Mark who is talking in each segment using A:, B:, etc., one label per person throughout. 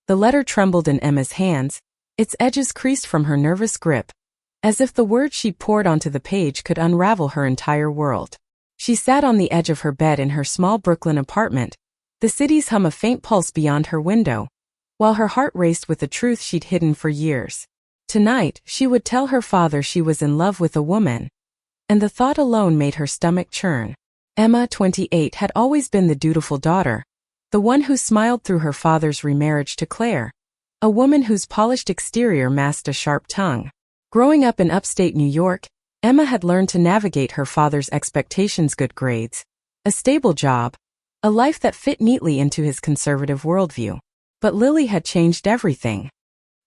A: The letter trembled in Emma's hands, its edges creased from her nervous grip, as if the words she poured onto the page could unravel her entire world. She sat on the edge of her bed in her small Brooklyn apartment, the city's hum a faint pulse beyond her window, while her heart raced with the truth she'd hidden for years. Tonight, she would tell her father she was in love with a woman, and the thought alone made her stomach churn. Emma, 28, had always been the dutiful daughter, the one who smiled through her father's remarriage to Claire, a woman whose polished exterior masked a sharp tongue. Growing up in upstate New York, Emma had learned to navigate her father's expectations: good grades, a stable job, a life that fit neatly into his conservative worldview. But Lily had changed everything.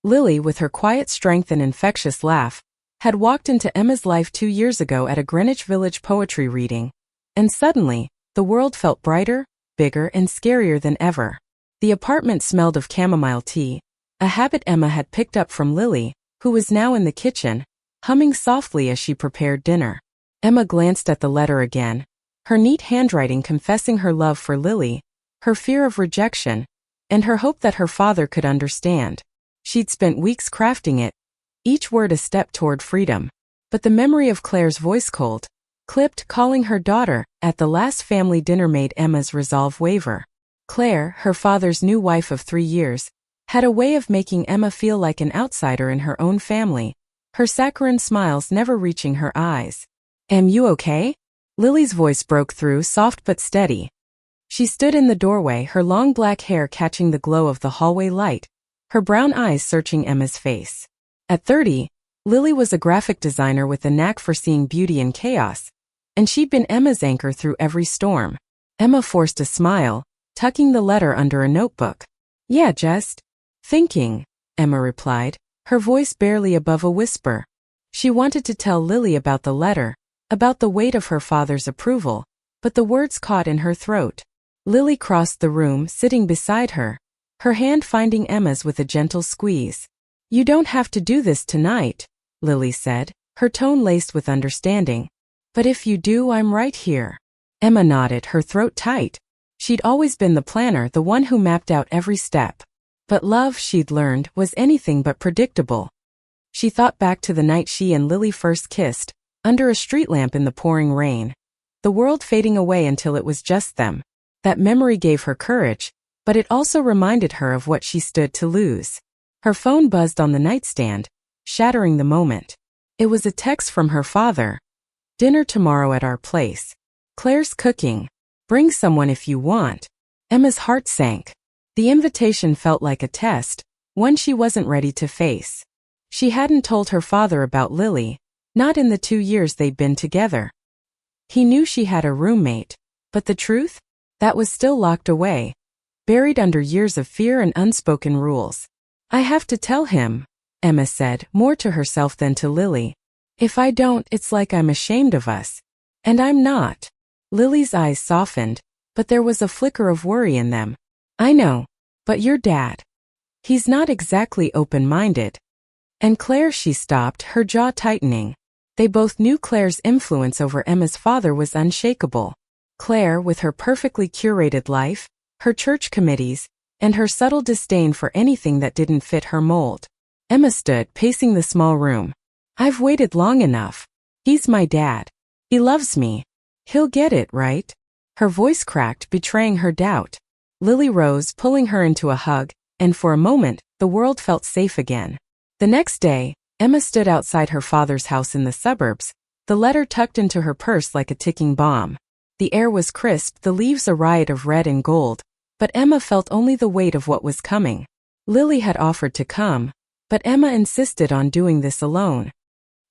A: Lily, with her quiet strength and infectious laugh, had walked into Emma's life 2 years ago at a Greenwich Village poetry reading, and suddenly, the world felt brighter, bigger, and scarier than ever. The apartment smelled of chamomile tea, a habit Emma had picked up from Lily, who was now in the kitchen, humming softly as she prepared dinner. Emma glanced at the letter again, her neat handwriting confessing her love for Lily, her fear of rejection, and her hope that her father could understand. She'd spent weeks crafting it, each word a step toward freedom. But the memory of Claire's voice, cold, clipped, calling her daughter, at the last family dinner made Emma's resolve waver. Claire, her father's new wife of 3 years, had a way of making Emma feel like an outsider in her own family, her saccharine smiles never reaching her eyes. "Am you okay?" Lily's voice broke through, soft but steady. She stood in the doorway, her long black hair catching the glow of the hallway light, her brown eyes searching Emma's face. At 30, Lily was a graphic designer with a knack for seeing beauty in chaos, and she'd been Emma's anchor through every storm. Emma forced a smile, tucking the letter under a notebook. "Yeah, just thinking," Emma replied, her voice barely above a whisper. She wanted to tell Lily about the letter, about the weight of her father's approval, but the words caught in her throat. Lily crossed the room, sitting beside her, her hand finding Emma's with a gentle squeeze. "You don't have to do this tonight," Lily said, her tone laced with understanding. "But if you do, I'm right here." Emma nodded, her throat tight. She'd always been the planner, the one who mapped out every step. But love, she'd learned, was anything but predictable. She thought back to the night she and Lily first kissed, under a street lamp in the pouring rain, the world fading away until it was just them. That memory gave her courage, but it also reminded her of what she stood to lose. Her phone buzzed on the nightstand, shattering the moment. It was a text from her father. "Dinner tomorrow at our place. Claire's cooking. Bring someone if you want." Emma's heart sank. The invitation felt like a test, one she wasn't ready to face. She hadn't told her father about Lily, not in the 2 years they'd been together. He knew she had a roommate, but the truth? That was still locked away, buried under years of fear and unspoken rules. "I have to tell him," Emma said, more to herself than to Lily. "If I don't, it's like I'm ashamed of us. And I'm not." Lily's eyes softened, but there was a flicker of worry in them. "I know, but your dad. He's not exactly open-minded." And Claire, she stopped, her jaw tightening. They both knew Claire's influence over Emma's father was unshakable. Claire, with her perfectly curated life, her church committees, and her subtle disdain for anything that didn't fit her mold. Emma stood, pacing the small room. "I've waited long enough. He's my dad. He loves me. He'll get it, right?" Her voice cracked, betraying her doubt. Lily rose, pulling her into a hug, and for a moment, the world felt safe again. The next day, Emma stood outside her father's house in the suburbs, the letter tucked into her purse like a ticking bomb. The air was crisp, the leaves a riot of red and gold, but Emma felt only the weight of what was coming. Lily had offered to come, but Emma insisted on doing this alone.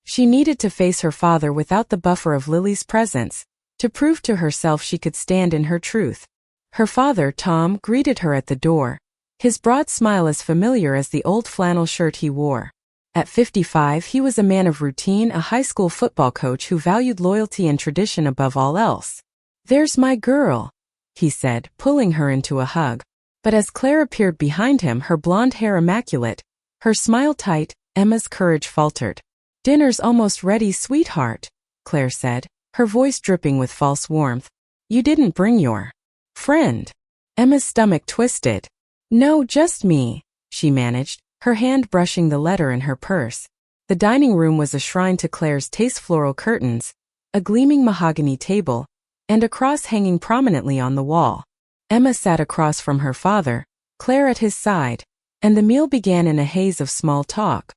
A: She needed to face her father without the buffer of Lily's presence, to prove to herself she could stand in her truth. Her father, Tom, greeted her at the door, his broad smile as familiar as the old flannel shirt he wore. At 55, he was a man of routine, a high school football coach who valued loyalty and tradition above all else. "There's my girl," he said, pulling her into a hug. But as Claire appeared behind him, her blonde hair immaculate, her smile tight, Emma's courage faltered. "Dinner's almost ready, sweetheart," Claire said, her voice dripping with false warmth. "You didn't bring your friend?" Emma's stomach twisted. "No, just me," she managed, her hand brushing the letter in her purse. The dining room was a shrine to Claire's taste: floral curtains, a gleaming mahogany table, and a cross hanging prominently on the wall. Emma sat across from her father, Claire at his side, and the meal began in a haze of small talk.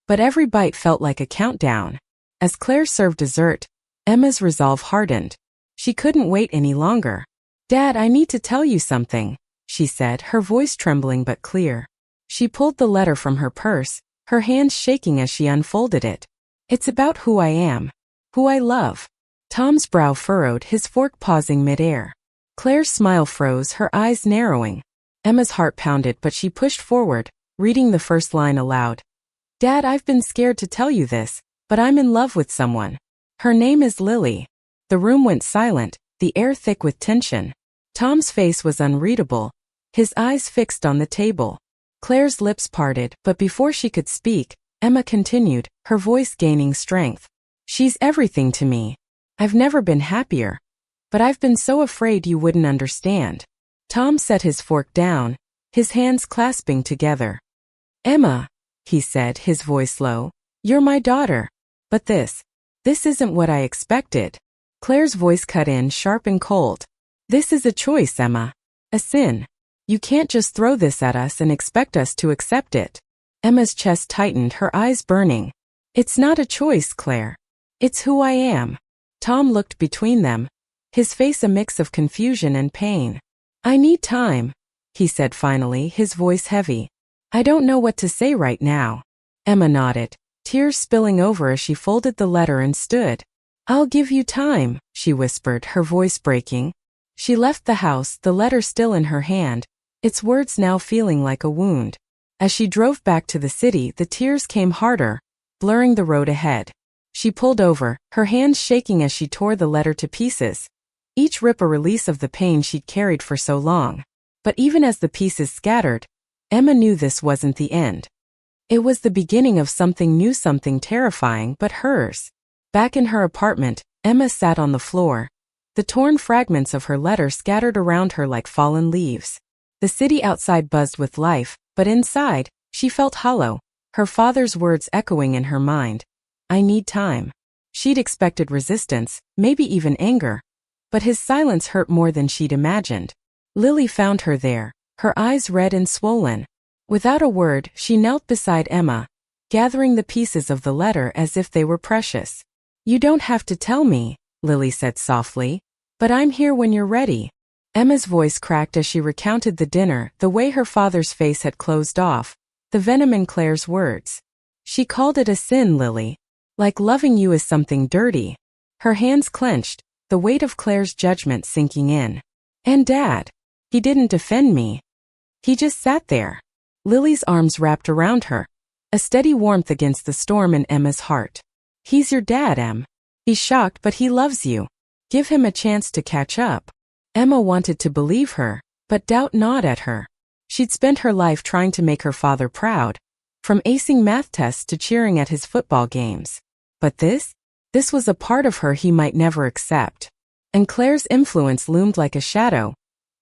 A: But every bite felt like a countdown. As Claire served dessert, Emma's resolve hardened. She couldn't wait any longer. "Dad, I need to tell you something," she said, her voice trembling but clear. She pulled the letter from her purse, her hands shaking as she unfolded it. "It's about who I am. Who I love." Tom's brow furrowed, his fork pausing midair. Claire's smile froze, her eyes narrowing. Emma's heart pounded, but she pushed forward, reading the first line aloud. "Dad, I've been scared to tell you this, but I'm in love with someone. Her name is Lily." The room went silent, the air thick with tension. Tom's face was unreadable, his eyes fixed on the table. Claire's lips parted, but before she could speak, Emma continued, her voice gaining strength. "She's everything to me. I've never been happier. But I've been so afraid you wouldn't understand." Tom set his fork down, his hands clasping together. "Emma," he said, his voice low, "you're my daughter. But this isn't what I expected." Claire's voice cut in, sharp and cold. "This is a choice, Emma. A sin. You can't just throw this at us and expect us to accept it." Emma's chest tightened, her eyes burning. "It's not a choice, Claire. It's who I am." Tom looked between them, his face a mix of confusion and pain. "I need time," he said finally, his voice heavy. "I don't know what to say right now." Emma nodded, tears spilling over as she folded the letter and stood. "I'll give you time," she whispered, her voice breaking. She left the house, the letter still in her hand, its words now feeling like a wound. As she drove back to the city, the tears came harder, blurring the road ahead. She pulled over, her hands shaking as she tore the letter to pieces, each rip a release of the pain she'd carried for so long. But even as the pieces scattered, Emma knew this wasn't the end. It was the beginning of something new, something terrifying but hers. Back in her apartment, Emma sat on the floor, the torn fragments of her letter scattered around her like fallen leaves. The city outside buzzed with life, but inside, she felt hollow, her father's words echoing in her mind. "I need time." She'd expected resistance, maybe even anger, but his silence hurt more than she'd imagined. Lily found her there, her eyes red and swollen. Without a word, she knelt beside Emma, gathering the pieces of the letter as if they were precious. "You don't have to tell me," Lily said softly, "but I'm here when you're ready." Emma's voice cracked as she recounted the dinner, the way her father's face had closed off, the venom in Claire's words. "She called it a sin, Lily. Like loving you is something dirty." Her hands clenched, the weight of Claire's judgment sinking in. "And Dad, he didn't defend me. He just sat there." Lily's arms wrapped around her, a steady warmth against the storm in Emma's heart. "He's your dad, Em. He's shocked, but he loves you. Give him a chance to catch up." Emma wanted to believe her, but doubt gnawed at her. She'd spent her life trying to make her father proud, from acing math tests to cheering at his football games. But this was a part of her he might never accept. And Claire's influence loomed like a shadow,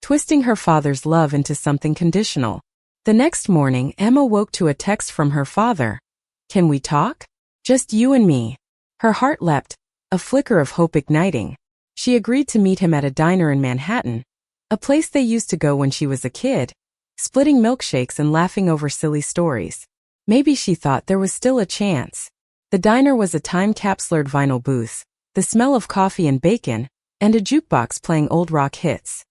A: twisting her father's love into something conditional. The next morning, Emma woke to a text from her father. "Can we talk? Just you and me." Her heart leapt, a flicker of hope igniting. She agreed to meet him at a diner in Manhattan, a place they used to go when she was a kid, splitting milkshakes and laughing over silly stories. Maybe she thought there was still a chance. The diner was a time-capsulered vinyl booth, the smell of coffee and bacon, and a jukebox playing old rock hits.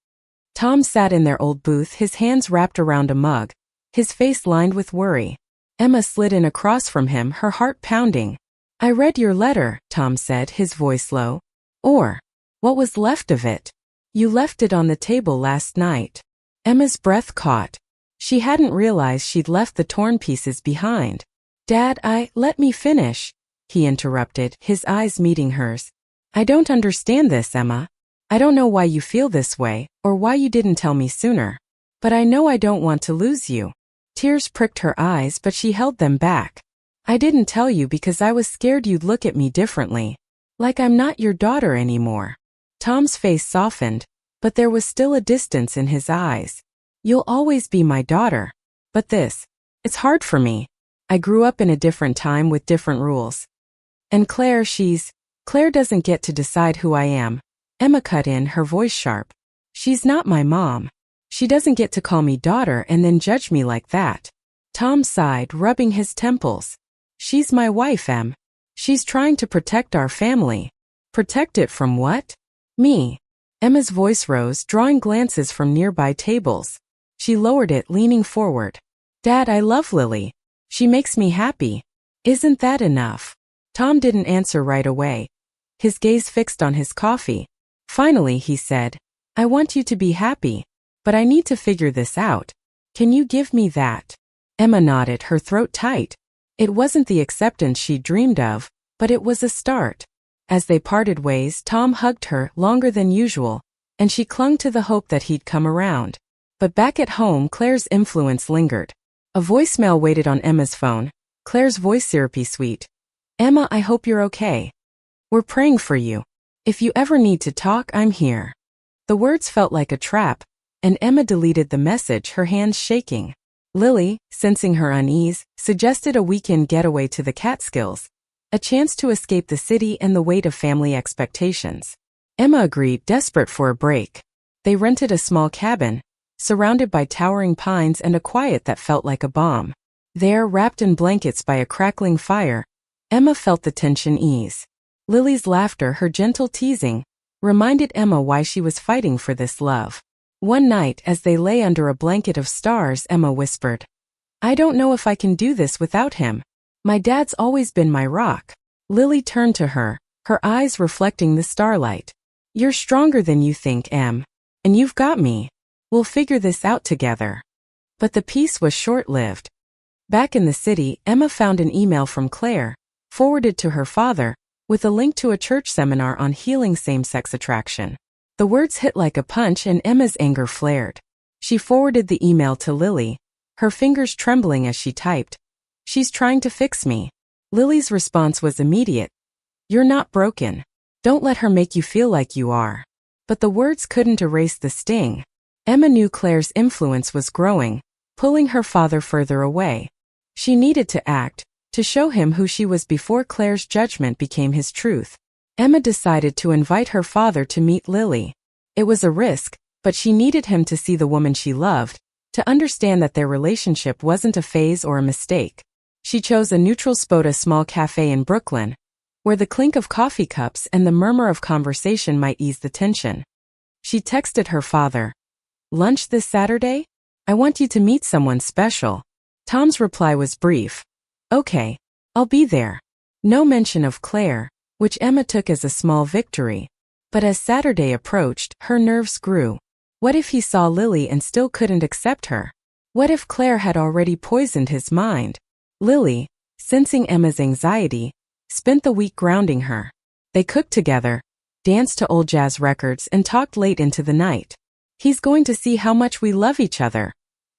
A: Tom sat in their old booth, his hands wrapped around a mug, his face lined with worry. Emma slid in across from him, her heart pounding. "I read your letter," Tom said, his voice low. "Or what was left of it. You left it on the table last night." Emma's breath caught. She hadn't realized she'd left the torn pieces behind. "Dad, let me finish," he interrupted, his eyes meeting hers. "I don't understand this, Emma. I don't know why you feel this way, or why you didn't tell me sooner. But I know I don't want to lose you." Tears pricked her eyes, but she held them back. "I didn't tell you because I was scared you'd look at me differently. Like I'm not your daughter anymore." Tom's face softened, but there was still a distance in his eyes. "You'll always be my daughter. But this It's hard for me. I grew up in a different time with different rules. And Claire doesn't get to decide who I am. Emma cut in, her voice sharp. She's not my mom. She doesn't get to call me daughter and then judge me like that. Tom sighed, rubbing his temples. She's my wife, Em. She's trying to protect our family. Protect it from what? Me. Emma's voice rose, drawing glances from nearby tables. She lowered it, leaning forward. Dad, I love Lily. She makes me happy. Isn't that enough? Tom didn't answer right away. His gaze fixed on his coffee. Finally, he said, I want you to be happy. But I need to figure this out. Can you give me that? Emma nodded, her throat tight. It wasn't the acceptance she dreamed of, but it was a start. As they parted ways, Tom hugged her longer than usual, and she clung to the hope that he'd come around. But back at home, Claire's influence lingered. A voicemail waited on Emma's phone, Claire's voice syrupy sweet. Emma, I hope you're okay. We're praying for you. If you ever need to talk, I'm here. The words felt like a trap, and Emma deleted the message, her hands shaking. Lily, sensing her unease, suggested a weekend getaway to the Catskills, a chance to escape the city and the weight of family expectations. Emma agreed, desperate for a break. They rented a small cabin, surrounded by towering pines and a quiet that felt like a balm. There, wrapped in blankets by a crackling fire, Emma felt the tension ease. Lily's laughter, her gentle teasing, reminded Emma why she was fighting for this love. One night, as they lay under a blanket of stars, Emma whispered, I don't know if I can do this without him. My dad's always been my rock. Lily turned to her, her eyes reflecting the starlight. You're stronger than you think, Em. And you've got me. We'll figure this out together. But the peace was short-lived. Back in the city, Emma found an email from Claire, forwarded to her father, with a link to a church seminar on healing same-sex attraction. The words hit like a punch and Emma's anger flared. She forwarded the email to Lily, her fingers trembling as she typed. She's trying to fix me. Lily's response was immediate. You're not broken. Don't let her make you feel like you are. But the words couldn't erase the sting. Emma knew Claire's influence was growing, pulling her father further away. She needed to act, to show him who she was before Claire's judgment became his truth. Emma decided to invite her father to meet Lily. It was a risk, but she needed him to see the woman she loved, to understand that their relationship wasn't a phase or a mistake. She chose a neutral spot, a small cafe in Brooklyn, where the clink of coffee cups and the murmur of conversation might ease the tension. She texted her father, Lunch this Saturday? I want you to meet someone special. Tom's reply was brief. Okay, I'll be there. No mention of Claire, which Emma took as a small victory. But as Saturday approached, her nerves grew. What if he saw Lily and still couldn't accept her? What if Claire had already poisoned his mind? Lily, sensing Emma's anxiety, spent the week grounding her. They cooked together, danced to old jazz records, and talked late into the night. He's going to see how much we love each other,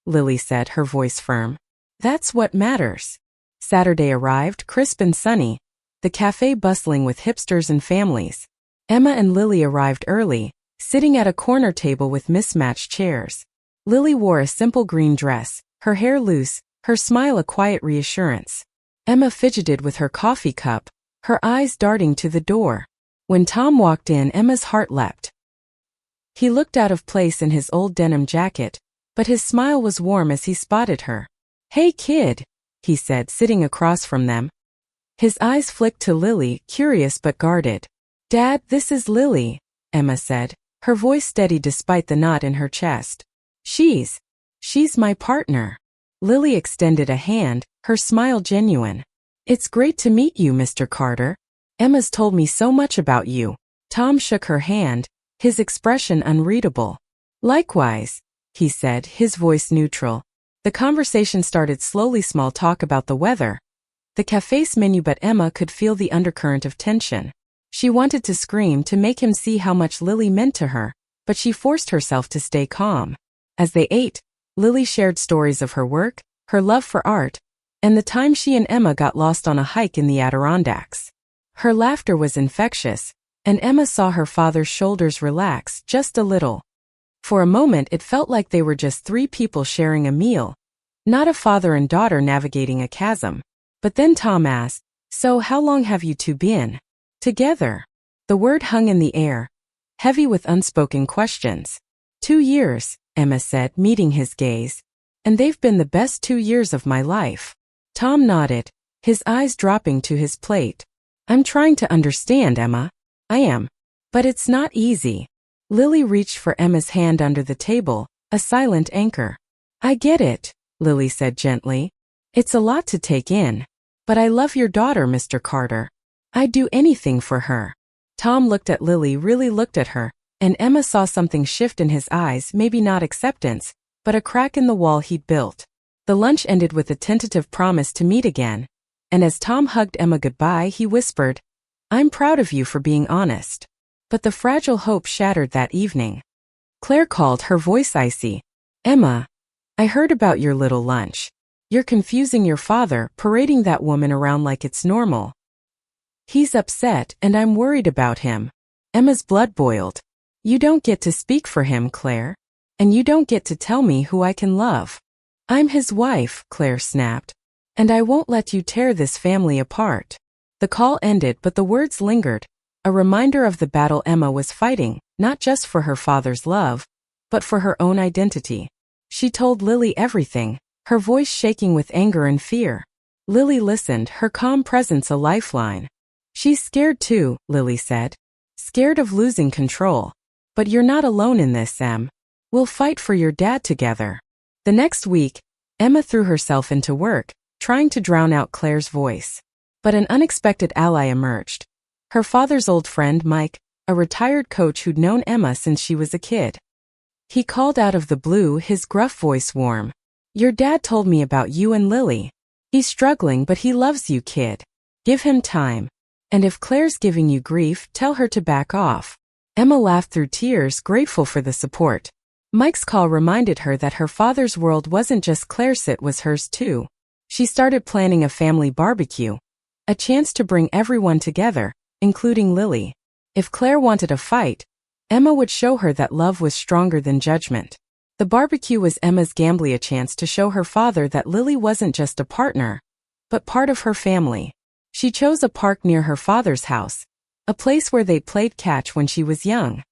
A: Lily said, her voice firm. That's what matters. Saturday arrived, crisp and sunny, the cafe bustling with hipsters and families. Emma and Lily arrived early, sitting at a corner table with mismatched chairs. Lily wore a simple green dress, her hair loose, her smile a quiet reassurance. Emma fidgeted with her coffee cup, her eyes darting to the door. When Tom walked in, Emma's heart leapt. He looked out of place in his old denim jacket, but his smile was warm as he spotted her. Hey kid, he said, sitting across from them. His eyes flicked to Lily, curious but guarded. Dad, this is Lily, Emma said, her voice steady despite the knot in her chest. She's my partner. Lily extended a hand, her smile genuine. It's great to meet you, Mr. Carter. Emma's told me so much about you. Tom shook her hand, his expression unreadable. Likewise, he said, his voice neutral. The conversation started slowly, small talk about the weather, the cafe's menu, but Emma could feel the undercurrent of tension. She wanted to scream to make him see how much Lily meant to her, but she forced herself to stay calm. As they ate, Lily shared stories of her work, her love for art, and the time she and Emma got lost on a hike in the Adirondacks. Her laughter was infectious, and Emma saw her father's shoulders relax just a little. For a moment it felt like they were just three people sharing a meal, Not a father and daughter navigating a chasm. But then Tom asked, "So how long have you two been together?" The word hung in the air, heavy with unspoken questions. 2 years, Emma said, meeting his gaze. And they've been the best 2 years of my life. Tom nodded, his eyes dropping to his plate. I'm trying to understand, Emma. I am. But it's not easy. Lily reached for Emma's hand under the table, a silent anchor. I get it, Lily said gently. It's a lot to take in. But I love your daughter, Mr. Carter. I'd do anything for her. Tom looked at Lily, really looked at her, and Emma saw something shift in his eyes, maybe not acceptance, but a crack in the wall he'd built. The lunch ended with a tentative promise to meet again, and as Tom hugged Emma goodbye, he whispered, I'm proud of you for being honest. But the fragile hope shattered that evening. Claire called, her voice icy. Emma, I heard about your little lunch. You're confusing your father, parading that woman around like it's normal. He's upset, and I'm worried about him. Emma's blood boiled. You don't get to speak for him, Claire. And you don't get to tell me who I can love. I'm his wife, Claire snapped. And I won't let you tear this family apart. The call ended, but the words lingered, a reminder of the battle Emma was fighting, not just for her father's love, but for her own identity. She told Lily everything, her voice shaking with anger and fear. Lily listened, her calm presence a lifeline. She's scared too, Lily said. Scared of losing control. But you're not alone in this, Em. We'll fight for your dad together. The next week, Emma threw herself into work, trying to drown out Claire's voice. But an unexpected ally emerged. Her father's old friend Mike, a retired coach who'd known Emma since she was a kid. He called out of the blue, his gruff voice warm. Your dad told me about you and Lily. He's struggling, but he loves you, kid. Give him time. And if Claire's giving you grief, tell her to back off. Emma laughed through tears, grateful for the support. Mike's call reminded her that her father's world wasn't just Claire's, it was hers too. She started planning a family barbecue. A chance to bring everyone together, including Lily. If Claire wanted a fight, Emma would show her that love was stronger than judgment. The barbecue was Emma's gambly, a chance to show her father that Lily wasn't just a partner, but part of her family. She chose a park near her father's house, a place where they played catch when she was young.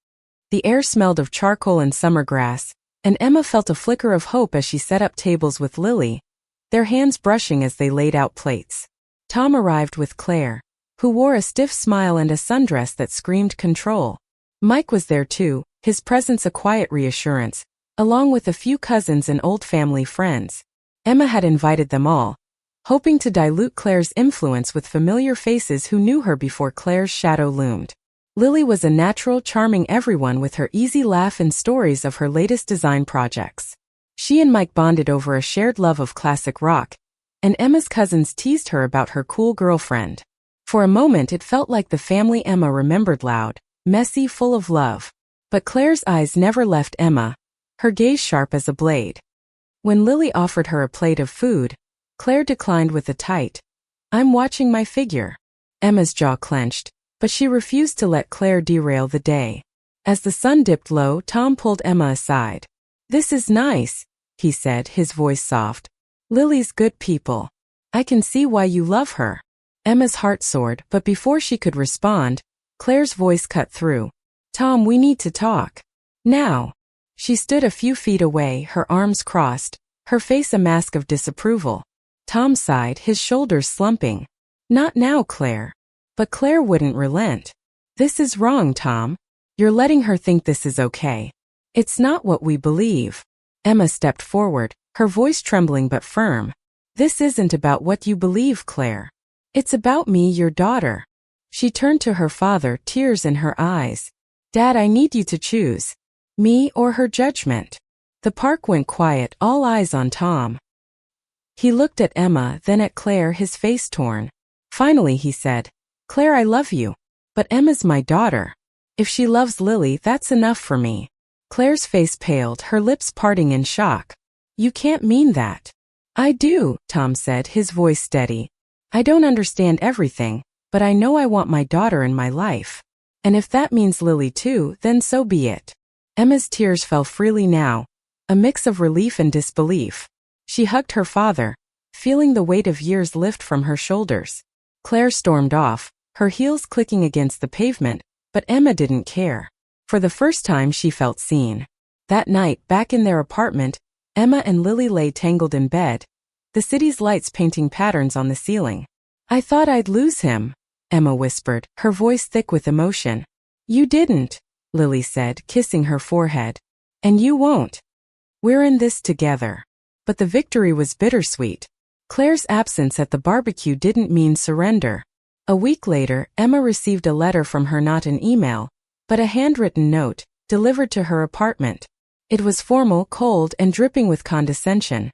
A: The air smelled of charcoal and summer grass, and Emma felt a flicker of hope as she set up tables with Lily, their hands brushing as they laid out plates. Tom arrived with Claire, who wore a stiff smile and a sundress that screamed control. Mike was there too, his presence a quiet reassurance, along with a few cousins and old family friends. Emma had invited them all, hoping to dilute Claire's influence with familiar faces who knew her before Claire's shadow loomed. Lily was a natural, charming everyone with her easy laugh and stories of her latest design projects. She and Mike bonded over a shared love of classic rock, and Emma's cousins teased her about her cool girlfriend. For a moment it felt like the family Emma remembered, loud, messy, full of love. But Claire's eyes never left Emma, her gaze sharp as a blade. When Lily offered her a plate of food, Claire declined with a tight, I'm watching my figure. Emma's jaw clenched, but she refused to let Claire derail the day. As the sun dipped low, Tom pulled Emma aside. This is nice, he said, his voice soft. Lily's good people. I can see why you love her. Emma's heart soared, but before she could respond, Claire's voice cut through. Tom, we need to talk. Now. She stood a few feet away, her arms crossed, her face a mask of disapproval. Tom sighed, his shoulders slumping. Not now, Claire. But Claire wouldn't relent. This is wrong, Tom. You're letting her think this is okay. It's not what we believe. Emma stepped forward, her voice trembling but firm. This isn't about what you believe, Claire. It's about me, your daughter. She turned to her father, tears in her eyes. Dad, I need you to choose. Me or her judgment. The park went quiet, all eyes on Tom. He looked at Emma, then at Claire, his face torn. Finally he said, Claire, I love you. But Emma's my daughter. If she loves Lily, that's enough for me. Claire's face paled, her lips parting in shock. You can't mean that. I do, Tom said, his voice steady. I don't understand everything, but I know I want my daughter in my life. And if that means Lily too, then so be it. Emma's tears fell freely now, a mix of relief and disbelief. She hugged her father, feeling the weight of years lift from her shoulders. Claire stormed off, her heels clicking against the pavement, but Emma didn't care. For the first time she felt seen. That night, back in their apartment, Emma and Lily lay tangled in bed, the city's lights painting patterns on the ceiling. "I thought I'd lose him," Emma whispered, her voice thick with emotion. "You didn't," Lily said, kissing her forehead. "And you won't. We're in this together." But the victory was bittersweet. Claire's absence at the barbecue didn't mean surrender. A week later, Emma received a letter from her, not an email, but a handwritten note, delivered to her apartment. It was formal, cold, and dripping with condescension.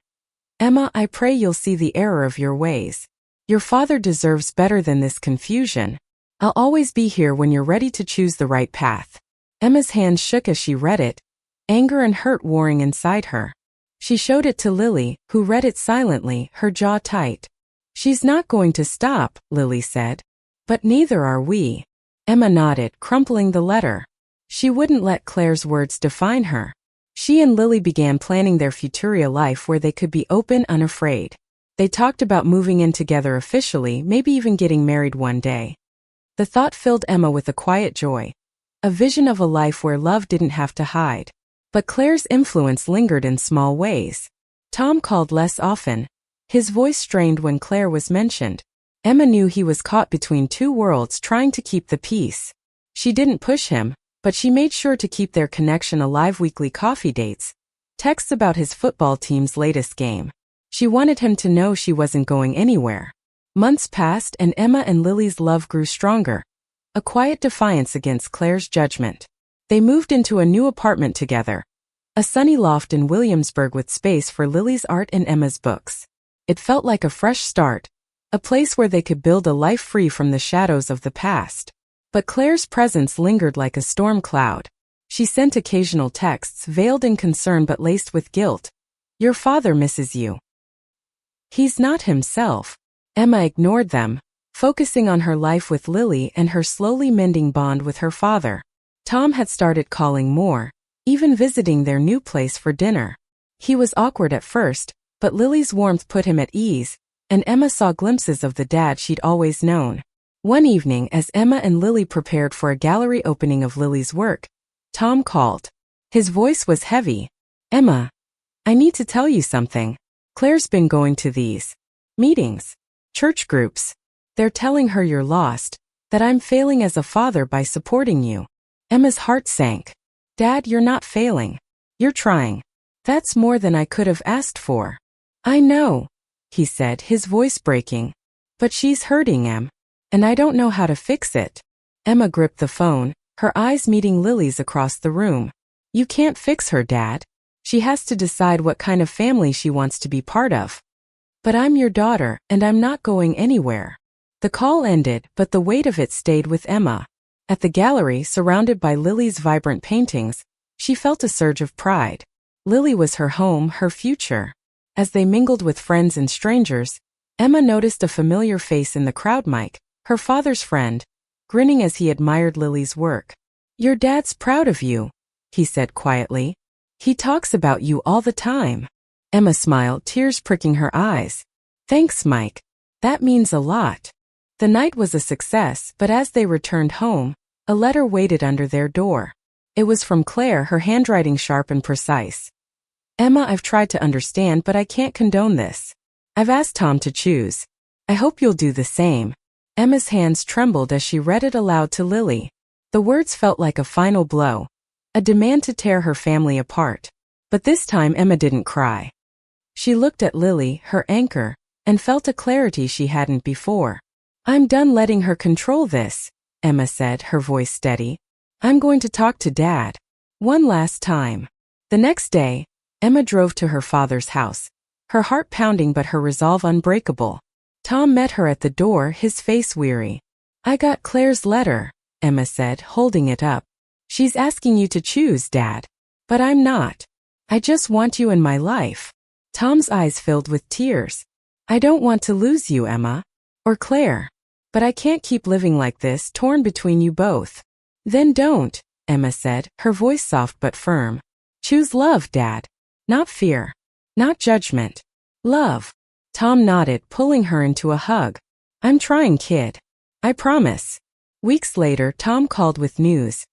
A: "Emma, I pray you'll see the error of your ways. Your father deserves better than this confusion. I'll always be here when you're ready to choose the right path." Emma's hands shook as she read it, anger and hurt warring inside her. She showed it to Lily, who read it silently, her jaw tight. "She's not going to stop," Lily said. "But neither are we." Emma nodded, crumpling the letter. She wouldn't let Claire's words define her. She and Lily began planning their futura life where they could be open, unafraid. They talked about moving in together officially, maybe even getting married one day. The thought filled Emma with a quiet joy, a vision of a life where love didn't have to hide. But Claire's influence lingered in small ways. Tom called less often, his voice strained when Claire was mentioned. Emma knew he was caught between two worlds, trying to keep the peace. She didn't push him, but she made sure to keep their connection alive. Weekly coffee dates, texts about his football team's latest game. She wanted him to know she wasn't going anywhere. Months passed and Emma and Lily's love grew stronger, a quiet defiance against Claire's judgment. They moved into a new apartment together, a sunny loft in Williamsburg with space for Lily's art and Emma's books. It felt like a fresh start, a place where they could build a life free from the shadows of the past. But Claire's presence lingered like a storm cloud. She sent occasional texts, veiled in concern but laced with guilt. "Your father misses you. He's not himself." Emma ignored them, focusing on her life with Lily and her slowly mending bond with her father. Tom had started calling more, even visiting their new place for dinner. He was awkward at first, but Lily's warmth put him at ease, and Emma saw glimpses of the dad she'd always known. One evening, as Emma and Lily prepared for a gallery opening of Lily's work, Tom called. His voice was heavy. "Emma, I need to tell you something. Claire's been going to these meetings, church groups. They're telling her you're lost, that I'm failing as a father by supporting you." Emma's heart sank. "Dad, you're not failing. You're trying. That's more than I could have asked for." "I know," he said, his voice breaking. "But she's hurting, Em. And I don't know how to fix it." Emma gripped the phone, her eyes meeting Lily's across the room. "You can't fix her, Dad. She has to decide what kind of family she wants to be part of." "But I'm your daughter, and I'm not going anywhere." The call ended, but the weight of it stayed with Emma. At the gallery, surrounded by Lily's vibrant paintings, she felt a surge of pride. Lily was her home, her future. As they mingled with friends and strangers, Emma noticed a familiar face in the crowd. Mike, her father's friend, grinning as he admired Lily's work. "Your dad's proud of you," he said quietly. "He talks about you all the time." Emma smiled, tears pricking her eyes. "Thanks, Mike. That means a lot." The night was a success, but as they returned home, a letter waited under their door. It was from Claire, her handwriting sharp and precise. "Emma, I've tried to understand, but I can't condone this. I've asked Tom to choose. I hope you'll do the same." Emma's hands trembled as she read it aloud to Lily. The words felt like a final blow, a demand to tear her family apart. But this time Emma didn't cry. She looked at Lily, her anchor, and felt a clarity she hadn't before. "I'm done letting her control this," Emma said, her voice steady. "I'm going to talk to Dad. One last time." The next day, Emma drove to her father's house, her heart pounding but her resolve unbreakable. Tom met her at the door, his face weary. "I got Claire's letter," Emma said, holding it up. "She's asking you to choose, Dad. But I'm not. I just want you in my life." Tom's eyes filled with tears. "I don't want to lose you, Emma. Or Claire. But I can't keep living like this, torn between you both." "Then don't," Emma said, her voice soft but firm. "Choose love, Dad. Not fear. Not judgment. Love. Tom nodded, pulling her into a hug. I'm trying, kid. I promise. Weeks later, Tom called with news.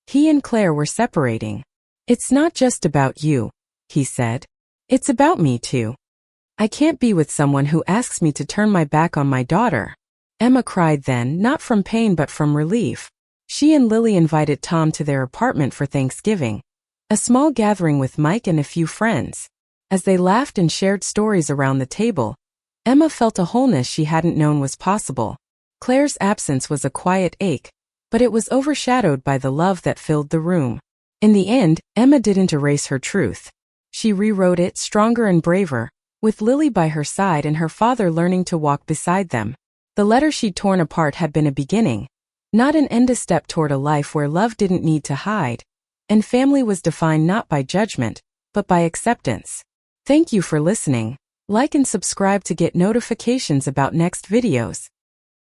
A: He and Claire were separating. It's not just about you, he said. It's about me too. I can't be with someone who asks me to turn my back on my daughter. Emma cried then, not from pain but from relief. She and Lily invited Tom to their apartment for Thanksgiving, a small gathering with Mike and a few friends. As they laughed and shared stories around the table, Emma felt a wholeness she hadn't known was possible. Claire's absence was a quiet ache, but it was overshadowed by the love that filled the room. In the end, Emma didn't erase her truth. She rewrote it, stronger and braver, with Lily by her side and her father learning to walk beside them. The letter she'd torn apart had been a beginning, not an end, a step toward a life where love didn't need to hide, and family was defined not by judgment, but by acceptance. Thank you for listening. Like and subscribe to get notifications about next videos.